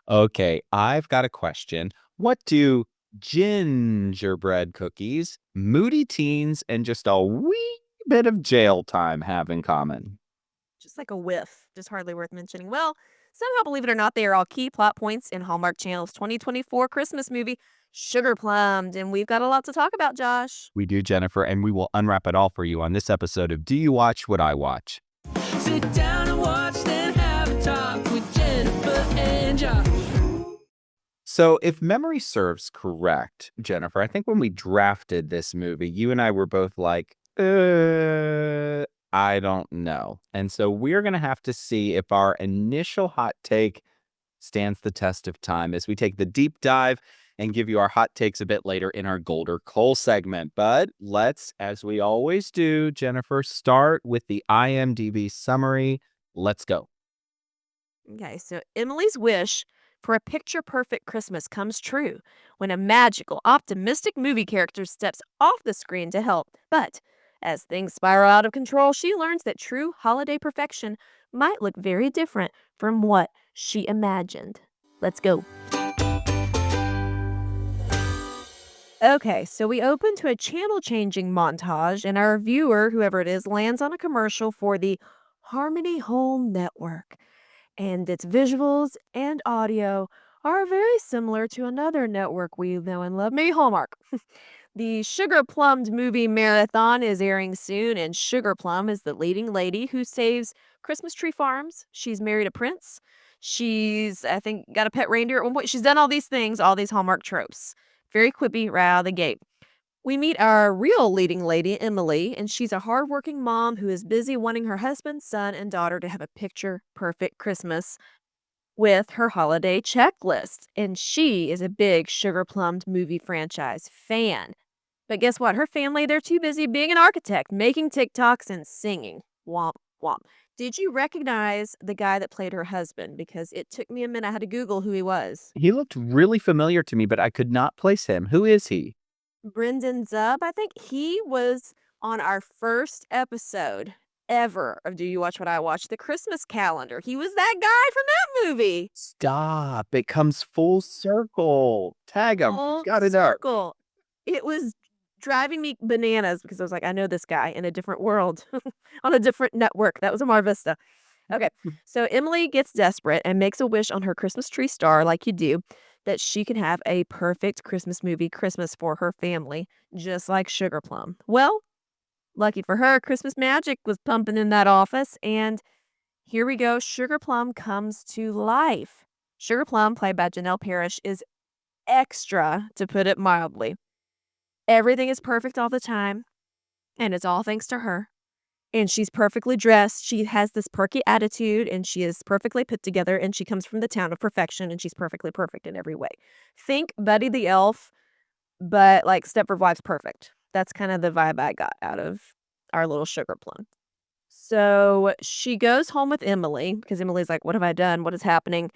Okay, I've got a question. What do gingerbread cookies, moody teens, and just a wee bit of jail time have in common? Just like a whiff, just hardly worth mentioning. Well, somehow, believe it or not, they are all key plot points in Hallmark Channel's 2024 Christmas movie, Sugarplummed. And we've got a lot to talk about, Josh. We do, Jennifer, and we will unwrap it all for you on this episode of Do You Watch What I Watch? Sit down and watch, then have a talk with Jennifer and Josh. So, if memory serves correct, Jennifer, I think when we drafted this movie, you and I were both like, I don't know. And so we're going to have to see if our initial hot take stands the test of time as we take the deep dive and give you our hot takes a bit later in our Golder Coal segment. But let's, as we always do, Jennifer, start with the IMDb summary. Let's go. Okay, so Emily's wish for a picture perfect Christmas comes true when a magical, optimistic movie character steps off the screen to help. But as things spiral out of control, she learns that true holiday perfection might look very different from what she imagined. Let's go. Okay, so we open to a channel changing montage, and our viewer, whoever it is, lands on a commercial for the Harmony Home Network. And its visuals and audio are very similar to another network we know and love, maybe Hallmark. The Sugar Plummed movie marathon is airing soon, and Sugar Plum is the leading lady who saves Christmas tree farms. She's married a prince. She's, I think, got a pet reindeer at one point. She's done all these things, all these Hallmark tropes. Very quippy right out of the gate. We meet our real leading lady, Emily, and she's a hardworking mom who is busy wanting her husband, son, and daughter to have a picture perfect Christmas with her holiday checklist. And she is a big Sugar Plummed movie franchise fan. But guess what? Her family, they're too busy being an architect, making TikToks, and singing. Womp womp. Did you recognize the guy that played her husband? Because it took me a minute. I had to Google who he was. He looked really familiar to me, but I could not place him. Who is he? Brendan Zub, I think he was on our first episode ever of Do You Watch What I Watch? The Christmas calendar. He was that guy from that movie. Stop. It comes full circle. Tag him. Full Got it up. circle. It was driving me bananas because I was like, I know this guy in a different world on a different network. That was a Mar Vista. Okay. So Emily gets desperate and makes a wish on her Christmas tree star, like you do, that she can have a perfect Christmas movie Christmas for her family, just like Sugar Plum. Well, lucky for her, Christmas magic was pumping in that office, and here we go. Sugar Plum comes to life. Sugar Plum, played by Janelle Parrish, is extra, to put it mildly. Everything is perfect all the time, and it's all thanks to her. And she's perfectly dressed. She has this perky attitude, and she is perfectly put together, and she comes from the town of perfection, and she's perfectly perfect in every way. Think Buddy the Elf, but like Stepford Wives perfect. That's kind of the vibe I got out of our little Sugar Plum. So she goes home with Emily because Emily's like, "What have I done? What is happening?"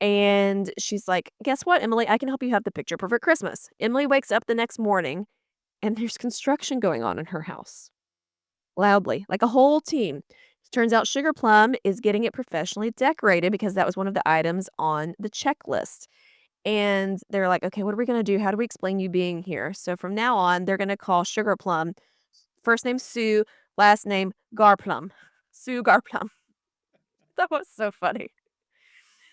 And she's like, "Guess what, Emily? I can help you have the picture perfect Christmas." Emily wakes up the next morning, and there's construction going on in her house loudly, like a whole team. Turns out Sugar Plum is getting it professionally decorated because that was one of the items on the checklist. And they're like, okay, what are we going to do? How do we explain you being here? So from now on, they're going to call Sugar Plum, first name Sue, last name Garplum. Sue Garplum. That was so funny.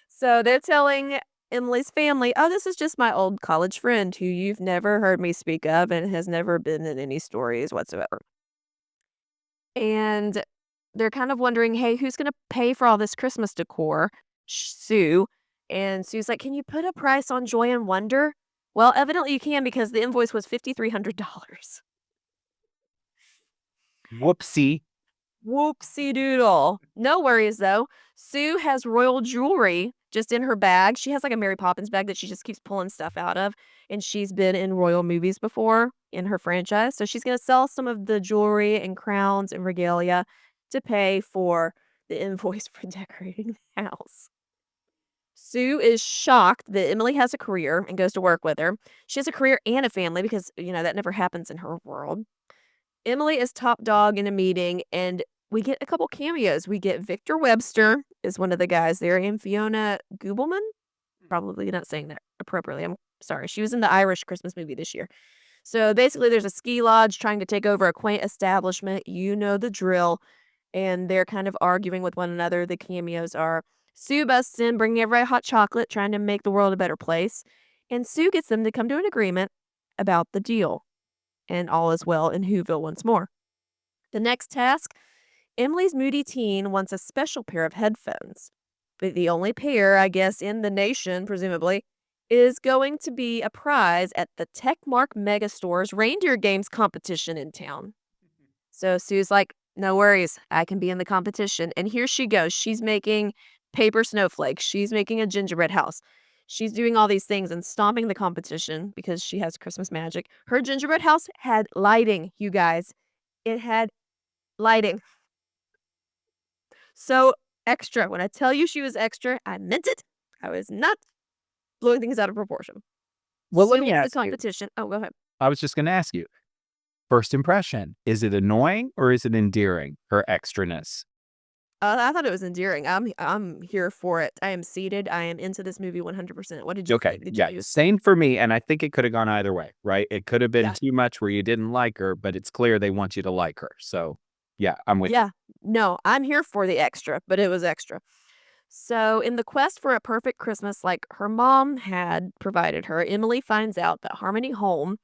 So they're telling Emily's family, oh, this is just my old college friend who you've never heard me speak of and has never been in any stories whatsoever. And they're kind of wondering, hey, who's going to pay for all this Christmas decor? Sue. And Sue's like, can you put a price on Joy and Wonder? Well, evidently you can because the invoice was $5,300. Whoopsie. Whoopsie doodle. No worries though. Sue has royal jewelry just in her bag. She has like a Mary Poppins bag that she just keeps pulling stuff out of. And she's been in royal movies before in her franchise. So she's going to sell some of the jewelry and crowns and regalia to pay for the invoice for decorating the house. Sue is shocked that Emily has a career and goes to work with her. She has a career and a family because, that never happens in her world. Emily is top dog in a meeting, and we get a couple cameos. We get Victor Webster is one of the guys there, and Fiona Gubelman. Probably not saying that appropriately. I'm sorry. She was in the Irish Christmas movie this year. So basically, there's a ski lodge trying to take over a quaint establishment. You know the drill. And they're kind of arguing with one another. The cameos are Sue busts in, bringing everybody hot chocolate, trying to make the world a better place. And Sue gets them to come to an agreement about the deal. And all is well in Whoville once more. The next task, Emily's moody teen wants a special pair of headphones. But the only pair, I guess, in the nation, presumably, is going to be a prize at the Techmark Megastore's reindeer games competition in town. So Sue's like, no worries, I can be in the competition. And here she goes. She's making paper snowflakes. She's making a gingerbread house. She's doing all these things and stomping the competition because she has Christmas magic. Her gingerbread house had lighting, you guys. It had lighting. So extra. When I tell you she was extra, I meant it. I was not blowing things out of proportion. Well, let Sue me wins ask the you. competition. Oh, go ahead. I was just going to ask you. First impression, is it annoying or is it endearing, her extraness? I thought it was endearing. I'm here for it. I am seated. I am into this movie 100%. What did you Okay, think? Did yeah, you use? same for me, and I think it could have gone either way, right? It could have been Yeah. too much where you didn't like her, but it's clear they want you to like her. So, yeah, I'm with you. Yeah. No, I'm here for the extra, but it was extra. So, in the quest for a perfect Christmas like her mom had provided her, Emily finds out that Harmony Home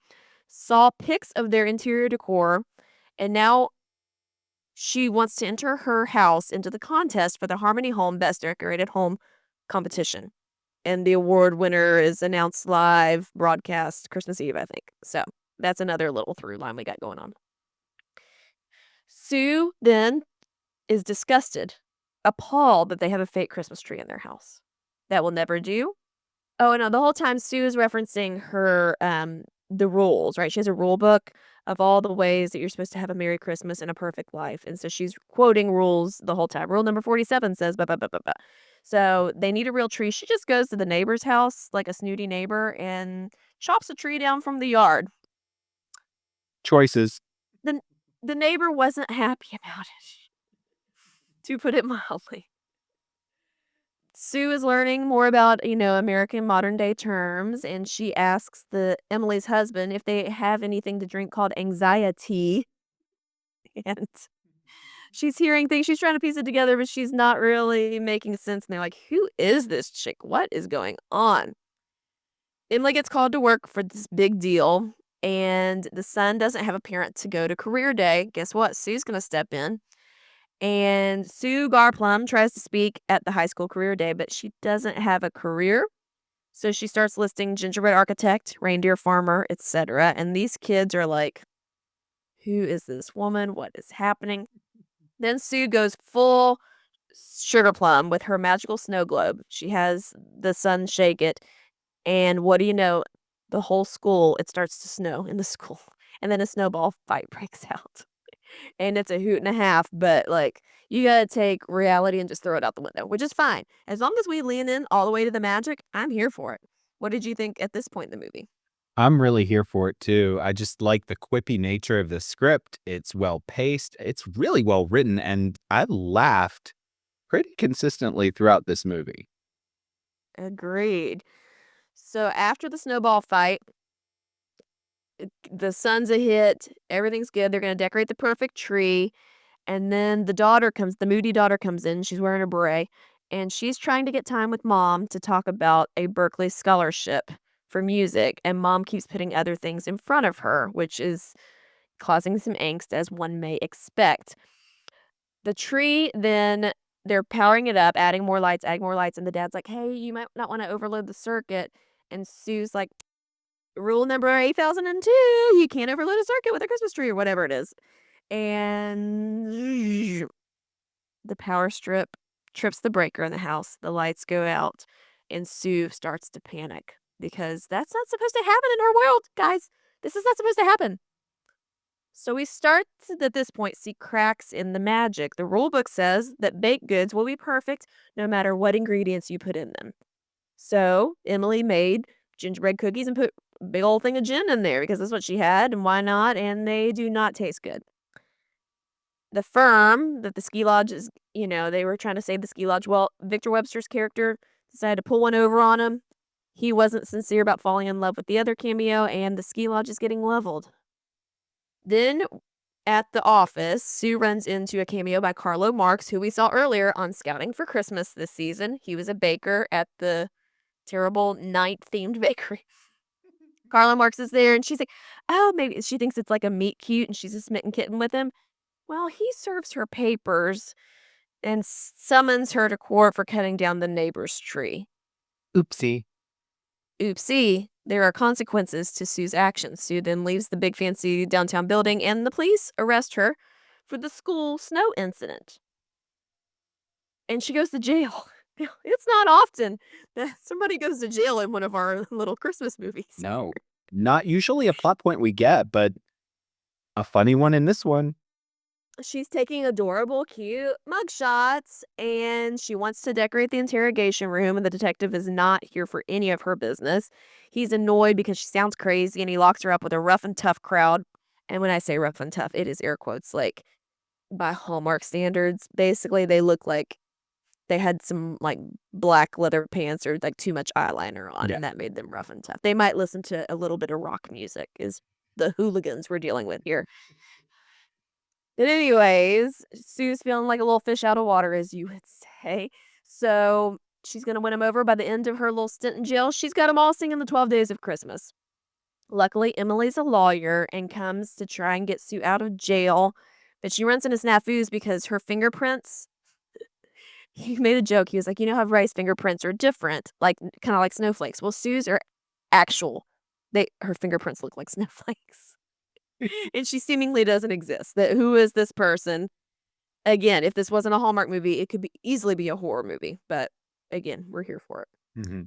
saw pics of their interior decor, and now she wants to enter her house into the contest for the Harmony Home Best Decorated Home competition. And the award winner is announced live broadcast Christmas Eve, I think. So that's another little through line we got going on. Sue then is disgusted, appalled that they have a fake Christmas tree in their house. That will never do. Oh, no, the whole time Sue is referencing her the rules, right? She has a rule book of all the ways that you're supposed to have a Merry Christmas and a perfect life. And so she's quoting rules the whole time. Rule number 47 says blah blah blah blah blah. So they need a real tree. She just goes to the neighbor's house, like a snooty neighbor, and chops a tree down from the yard. Choices. The neighbor wasn't happy about it, to put it mildly. Sue is learning more about, American modern day terms, and she asks Emily's husband if they have anything to drink called anxiety. And she's hearing things, she's trying to piece it together, but she's not really making sense. And they're like, who is this chick? What is going on? Emily gets called to work for this big deal, and the son doesn't have a parent to go to career day. Guess what? Sue's going to step in. And Sue Garplum tries to speak at the high school career day, but she doesn't have a career. So she starts listing gingerbread architect, reindeer farmer, etc. And these kids are like, who is this woman? What is happening? Then Sue goes full Sugarplum with her magical snow globe. She has the sun shake it. And what do you know? The whole school, it starts to snow in the school. And then a snowball fight breaks out. And it's a hoot and a half, but you gotta take reality and just throw it out the window, which is fine. As long as we lean in all the way to the magic, I'm here for it. What did you think at this point in the movie? I'm really here for it too. I just like the quippy nature of the script. It's well paced, it's really well written, and I laughed pretty consistently throughout this movie. Agreed. So after the snowball fight, the sun's a hit, everything's good. They're gonna decorate the perfect tree. And then the moody daughter comes in. She's wearing a beret, and she's trying to get time with mom to talk about a Berkeley scholarship for music. And mom keeps putting other things in front of her, which is causing some angst, as one may expect. The tree, then they're powering it up, adding more lights, and the dad's like, hey, you might not want to overload the circuit. And Sue's like, rule number 8002, you can't overload a circuit with a Christmas tree or whatever it is. And the power strip trips the breaker in the house. The lights go out, and Sue starts to panic because that's not supposed to happen in our world, guys. This is not supposed to happen. So we start to, at this point, see cracks in the magic. The rule book says that baked goods will be perfect no matter what ingredients you put in them. So Emily made gingerbread cookies and put a big old thing of gin in there because that's what she had, and why not? And they do not taste good. the firm that the ski lodge is, they were trying to save the ski lodge. Well, Victor Webster's character decided to pull one over on him. He wasn't sincere about falling in love with the other cameo, and the ski lodge is getting leveled. Then at the office, Sue runs into a cameo by Carlo Marx, who we saw earlier on Scouting for Christmas this season. He was a baker at the terrible night-themed bakery. Carlo Marx is there, and she's like, oh, maybe she thinks it's like a meet cute, and she's a smitten kitten with him. Well, he serves her papers and summons her to court for cutting down the neighbor's tree. Oopsie. Oopsie, there are consequences to Sue's actions. Sue then leaves the big fancy downtown building, and the police arrest her for the school snow incident. And she goes to jail. It's not often that somebody goes to jail in one of our little Christmas movies. No, not usually a plot point we get, but a funny one in this one. She's taking adorable, cute mugshots, and she wants to decorate the interrogation room, and the detective is not here for any of her business. He's annoyed because she sounds crazy, and he locks her up with a rough and tough crowd. And when I say rough and tough, it is air quotes, like, by Hallmark standards. Basically, they look like they had some, like, black leather pants or, like, too much eyeliner on, Yeah. and that made them rough and tough. They might listen to a little bit of rock music, is the hooligans we're dealing with here. But anyways, Sue's feeling like a little fish out of water, as you would say. So she's going to win him over. By the end of her little stint in jail, she's got them all singing the 12 Days of Christmas. Luckily, Emily's a lawyer and comes to try and get Sue out of jail. But she runs into snafus because her fingerprints, he made a joke. He was like, you know how Ray's fingerprints are different, like kind of like snowflakes. Well, Sue's are actual. Her fingerprints look like snowflakes. And she seemingly doesn't exist. Who is this person? Again, if this wasn't a Hallmark movie, it could easily be a horror movie. But again, we're here for it. Mm-hmm.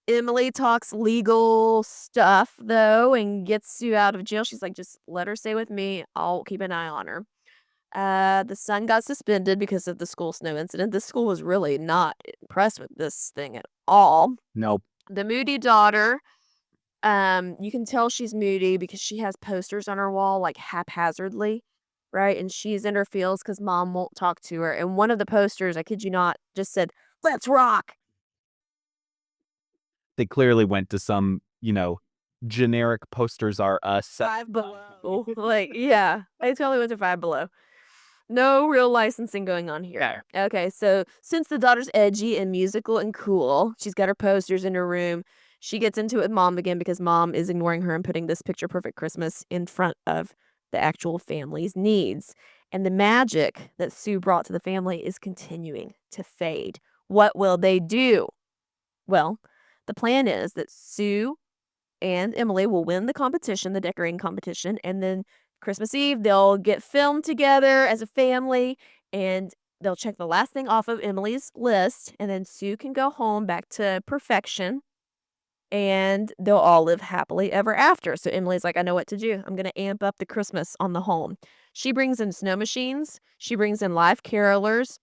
Emily talks legal stuff, though, and gets Sue out of jail. She's like, just let her stay with me. I'll keep an eye on her. The son got suspended because of the school snow incident. The school was really not impressed with this thing at all. Nope. The moody daughter, you can tell she's moody because she has posters on her wall, like, haphazardly, right? And she's in her feels because mom won't talk to her. And one of the posters, I kid you not, just said, "Let's rock." They clearly went to some, generic posters are us. Five Below. Like, yeah, they totally went to Five Below. No real licensing going on here. Okay, so since the daughter's edgy and musical and cool, she's got her posters in her room. She gets into it with mom again because mom is ignoring her and putting this picture-perfect Christmas in front of the actual family's needs. And the magic that Sue brought to the family is continuing to fade. What will they do? Well, the plan is that Sue and Emily will win the competition, the decorating competition, and then Christmas Eve, they'll get filmed together as a family, and they'll check the last thing off of Emily's list, and then Sue can go home back to perfection, and they'll all live happily ever after. So Emily's like, I know what to do. I'm going to amp up the Christmas on the home. She brings in snow machines. She brings in live carolers.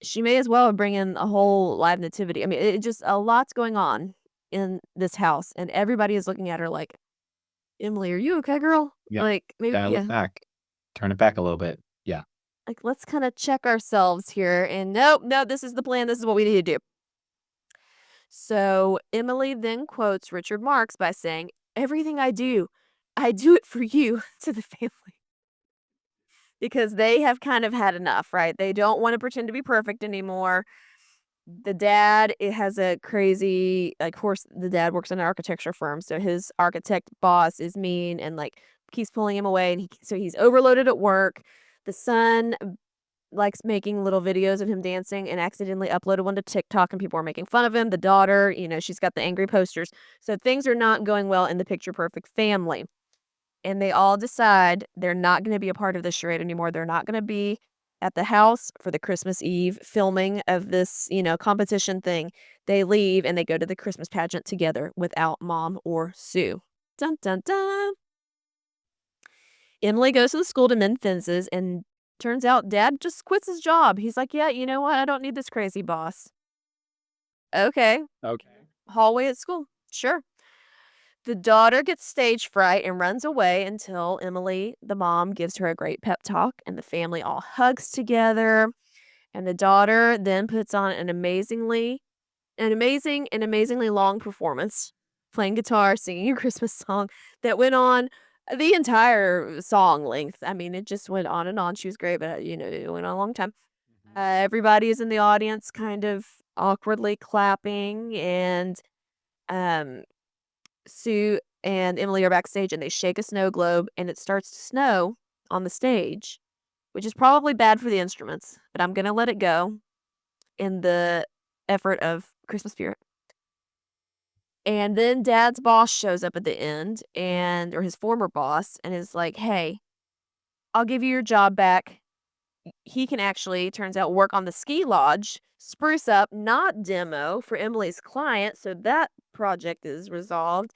She may as well bring in a whole live nativity. I mean, it just, a lot's going on in this house, and everybody is looking at her like, Emily, are you okay, girl? Yeah. Like, maybe, Dial it back. Turn it back a little bit. Yeah. like, let's kind of check ourselves here. And no, this is the plan. This is what we need to do. So Emily then quotes Richard Marx by saying, everything I do it for you, to the family. Because they have kind of had enough, right? They don't want to pretend to be perfect anymore. The dad, it has a crazy, like, course, the dad works in an architecture firm, so his architect boss is mean and, like, keeps pulling him away, and so he's overloaded at work. The son likes making little videos of him dancing and accidentally uploaded one to TikTok, and people are making fun of him. The daughter, she's got the angry posters. So things are not going well in the picture perfect family. And they all decide they're not going to be a part of this charade anymore. They're not going to be at the house for the Christmas Eve filming of this, competition thing. They leave and they go to the Christmas pageant together without mom or Sue. Dun, dun, dun. Emily goes to the school to mend fences, and turns out dad just quits his job. He's like, yeah, you know what? I don't need this crazy boss. Okay. Okay. Hallway at school. Sure. The daughter gets stage fright and runs away until Emily, the mom, gives her a great pep talk, and the family all hugs together. And the daughter then puts on an amazing and amazingly long performance, playing guitar, singing a Christmas song that went on the entire song length. I mean, it just went on and on. She was great, but it went on a long time. Everybody is in the audience kind of awkwardly clapping, and um, Sue and Emily are backstage and they shake a snow globe and it starts to snow on the stage, which is probably bad for the instruments, but I'm going to let it go in the effort of Christmas spirit. And then Dad's boss shows up at the end, or his former boss, and is like, "Hey, I'll give you your job back." He can actually, turns out, work on the ski lodge, spruce up, not demo for Emily's client, so that project is resolved.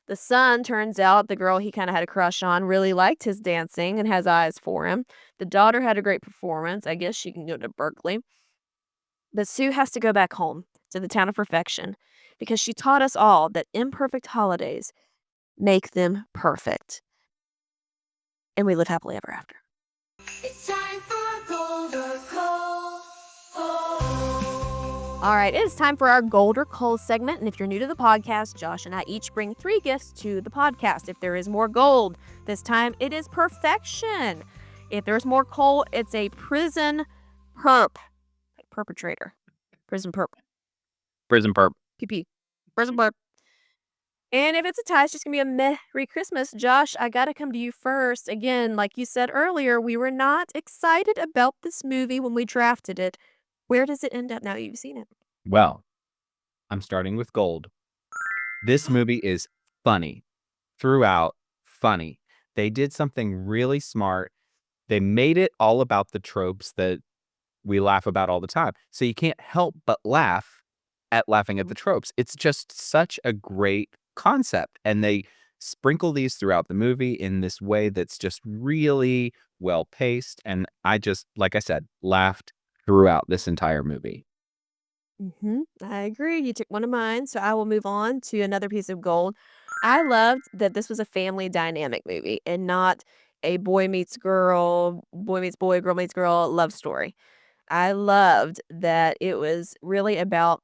The son, turns out, the girl he kind of had a crush on, really liked his dancing and has eyes for him. The daughter had a great performance. I guess she can go to Berkeley. But Sue has to go back home to the town of perfection because she taught us all that imperfect holidays make them perfect. And we live happily ever after. It's time for gold or coal. All right, it is time for our Gold or Coal segment. And if you're new to the podcast, Josh and I each bring 3 gifts to the podcast. If there is more gold, this time it is perfection. If there's more coal, it's a prison perpetrator. Prison perp. Prison perp. PP. Prison perp. And if it's a tie, it's just going to be a Merry Christmas. Josh, I got to come to you first. Again, like you said earlier, we were not excited about this movie when we drafted it. Where does it end up now that you've seen it? Well, I'm starting with gold. This movie is funny. Throughout, funny. They did something really smart. They made it all about the tropes that we laugh about all the time. So you can't help but laugh at laughing at the tropes. It's just such a great concept. And they sprinkle these throughout the movie in this way that's just really well paced. And I just, like I said, laughed throughout this entire movie. I agree. You took one of mine, so I will move on to another piece of gold. I loved that this was a family dynamic movie and not a boy meets girl, boy meets boy, girl meets girl love story. I loved that it was really about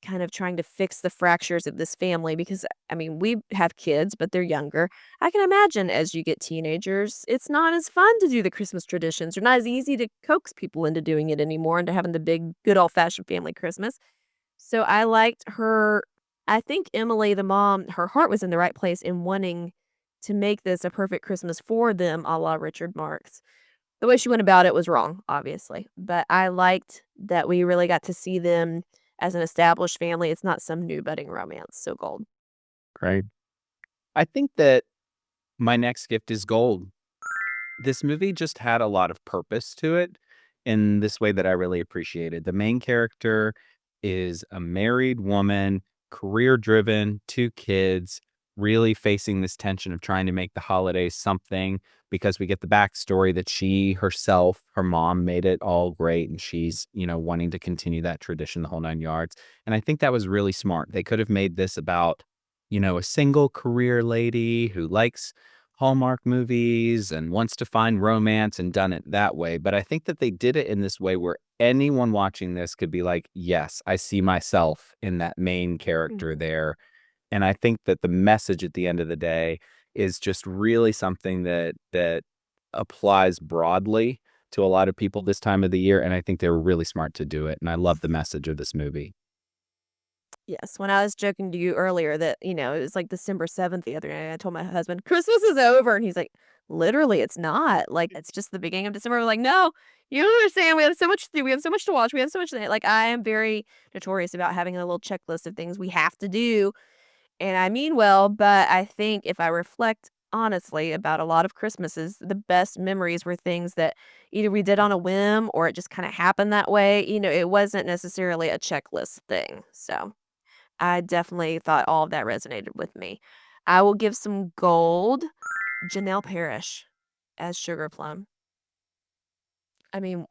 kind of trying to fix the fractures of this family because, I mean, we have kids, but they're younger. I can imagine as you get teenagers, it's not as fun to do the Christmas traditions. They're not as easy to coax people into doing it anymore and to having the big, good old fashioned family Christmas. So I liked her. I think Emily, the mom, her heart was in the right place in wanting to make this a perfect Christmas for them, a la Richard Marx. The way she went about it was wrong, obviously, but I liked that we really got to see them as an established family. It's not some new budding romance. So gold. Great. I think that my next gift is gold. This movie just had a lot of purpose to it in this way that I really appreciated. The main character is a married woman, career driven, 2 kids, really facing this tension of trying to make the holidays something because we get the backstory that she herself, her mom made it all great and she's, wanting to continue that tradition the whole 9 yards. And I think that was really smart. They could have made this about, a single career lady who likes Hallmark movies and wants to find romance and done it that way. But I think that they did it in this way where anyone watching this could be like, yes, I see myself in that main character there. And I think that the message at the end of the day is just really something that applies broadly to a lot of people this time of the year. And I think they were really smart to do it. And I love the message of this movie. Yes, when I was joking to you earlier that, it was like December 7th the other day, I told my husband, Christmas is over. And he's like, literally, it's not. Like, it's just the beginning of December. We're like, no, you don't understand. We have so much to do. We have so much to watch. We have so much to, like, I am very notorious about having a little checklist of things we have to do. And I mean well, but I think if I reflect honestly about a lot of Christmases, the best memories were things that either we did on a whim or it just kind of happened that way. It wasn't necessarily a checklist thing. So I definitely thought all of that resonated with me. I will give some gold. Janelle Parrish as Sugarplum. I mean,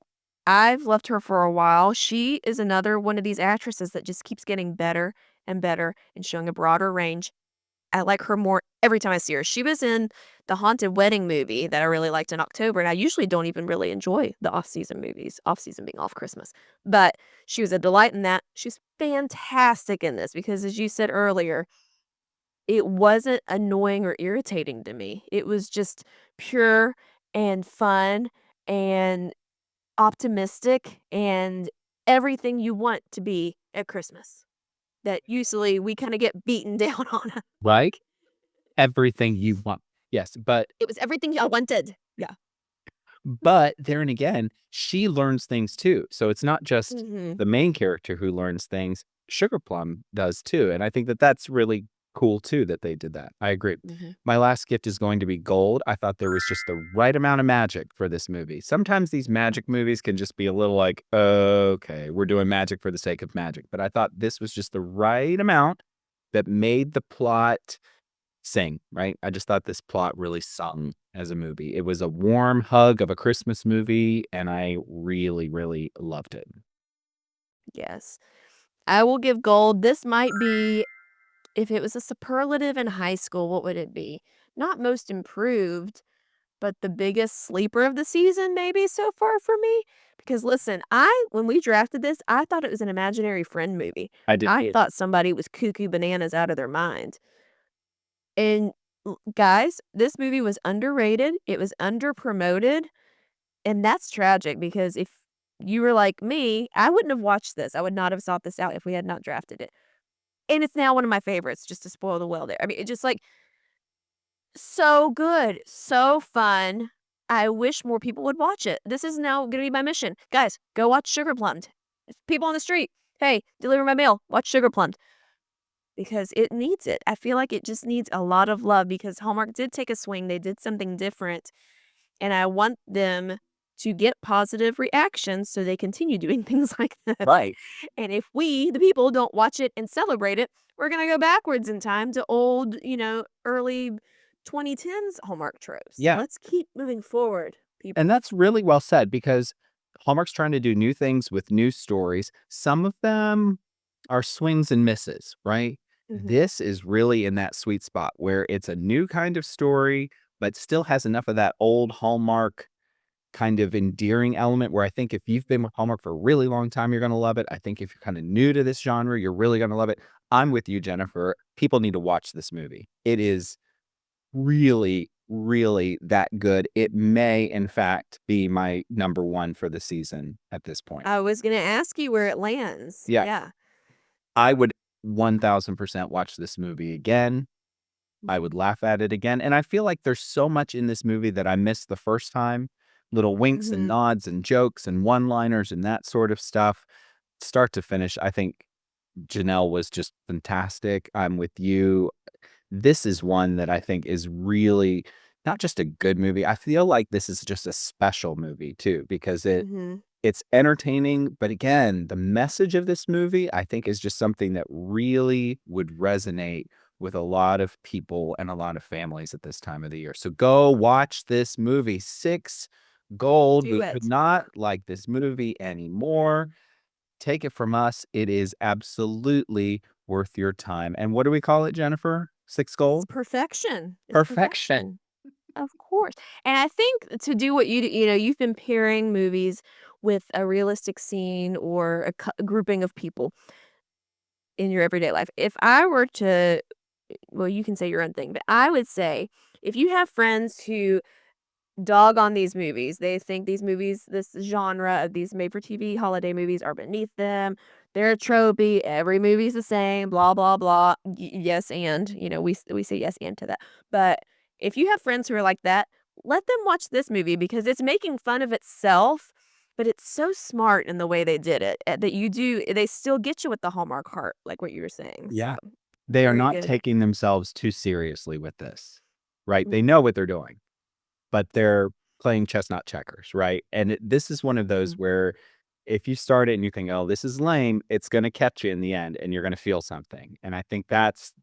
I've loved her for a while. She is another one of these actresses that just keeps getting better and better and showing a broader range. I like her more every time I see her. She was in the Haunted Wedding movie that I really liked in October, and I usually don't even really enjoy the off-season movies, off-season being off Christmas. But she was a delight in that. She's fantastic in this because, as you said earlier, it wasn't annoying or irritating to me. It was just pure and fun and optimistic and everything you want to be at Christmas that usually we kinda get beaten down on. Right? Everything you want. Yes, It was everything I wanted. Yeah. but there and again, she learns things too. So it's not just Mhm. the main character who learns things. Sugarplum does too, and I think that that's really cool too that they did that. I agree. Mhm. My last gift is going to be gold. I thought there was just the right amount of magic for this movie. Sometimes these magic movies can just be a little like, okay, we're doing magic for the sake of magic. But I thought this was just the right amount that made the plot sing, right? I just thought this plot really sung as a movie. It was a warm hug of a Christmas movie, and I really, really loved it. Yes. I will give gold. This might be if it was a superlative in high school, what would it be? Not most improved, but the biggest sleeper of the season maybe so far for me? Because listen, when we drafted this, I thought it was an imaginary friend movie. I did I too. thought somebody was cuckoo bananas out of their mind. And guys, this movie was underrated. It was underpromoted. And that's tragic because if you were like me, I wouldn't have watched this. I would not have sought this out if we had not drafted it. And it's now one of my favorites, just to spoil the well there. I mean, it's just like so good, so fun. I wish more people would watch it. This is now gonna be my mission. Guys, go watch Sugarplummed. If people on the street, hey, deliver my mail, watch Sugarplummed. Because it needs it. I feel like it just needs a lot of love because Hallmark did take a swing. They did something different. And I want them to get positive reactions so they continue doing things like this. Right. And if we, the people, don't watch it and celebrate it, we're going to go backwards in time to old, early 2010s Hallmark tropes. Yeah. Let's keep moving forward, people. And that's really well said because Hallmark's trying to do new things with new stories. Some of them are swings and misses, right? Mhm. This is really in that sweet spot where it's a new kind of story, but still has enough of that old Hallmark kind of endearing element where I think if you've been with Hallmark for a really long time, you're going to love it. I think if you're kind of new to this genre, you're really going to love it. I'm with you, Jennifer. People need to watch this movie. It is really, really that good. It may, in fact, be my number one for the season at this point. I was going to ask you where it lands. Yeah. Yeah. I would 1000% watch this movie again. I would laugh at it again. And I feel like there's so much in this movie that I missed the first time. Little winks and Mhm. nods and jokes and one-liners and that sort of stuff. Start to finish, I think Janelle was just fantastic. I'm with you. This is one that I think is really not just a good movie. I feel like this is just a special movie too because Mhm. it's entertaining, but again, the message of this movie I think is just something that really would resonate with a lot of people and a lot of families at this time of the year. So go watch this movie. 6 gold. Do We it. could not like this movie anymore. Take it from us. It is absolutely worth your time. And what do we call it, Jennifer? 6 It's gold? perfection. It's Perfection. Of course. And I think to do what you do, you've been pairing movies with a realistic scene or a grouping of people in your everyday life. If I were to, well, you can say your own thing, but I would say if you have friends who dog on these movies, they think these movies, this genre of these made for TV holiday movies are beneath them. They're tropey. Every movie's the same, blah, blah, blah. Yes, and, we say yes and to that. But if you have friends who are like that, let them watch this movie because it's making fun of itself, but it's so smart in the way they did it that they still get you with the Hallmark heart, like what you were saying. Yeah. So, They are very not good. taking themselves too seriously with this, right? They Mhm. know what they're doing, but they're playing chestnut checkers, right? And this is one of those Mhm. where if you start it and you think, "Oh, this is lame," it's going to catch you in the end and you're going to feel something. And I think that's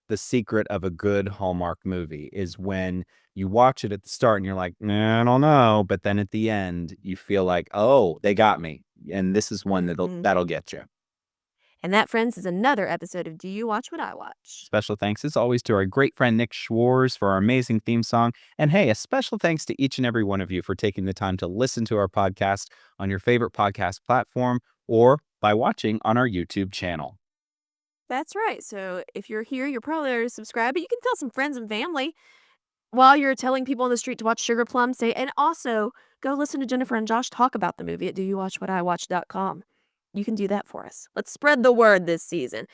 the secret of a good Hallmark movie is when you watch it at the start and you're like, "Nah, I don't know," but then at the end you feel like, "Oh, they got me." And this is one Mhm. that'll get you. And that, friends, is another episode of Do You Watch What I Watch? Special thanks, as always, to our great friend Nick Schwartz for our amazing theme song. And hey, a special thanks to each and every one of you for taking the time to listen to our podcast on your favorite podcast platform or by watching on our YouTube channel. That's right. So if you're here, you're probably already subscribed, but you can tell some friends and family while you're telling people on the street to watch Sugarplum. And also go listen to Jennifer and Josh talk about the movie at doyouwatchwhatiwatch.com. You can do that for us. Let's spread the word this season.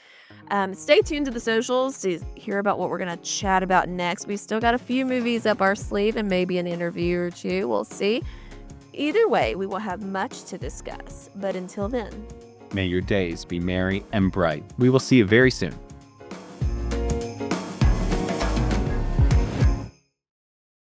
Stay tuned to the socials to hear about what we're going to chat about next. We've still got a few movies up our sleeve and maybe an interview or two. We'll see. Either way, we will have much to discuss. But until then, May your days be merry and bright. We will see you very soon.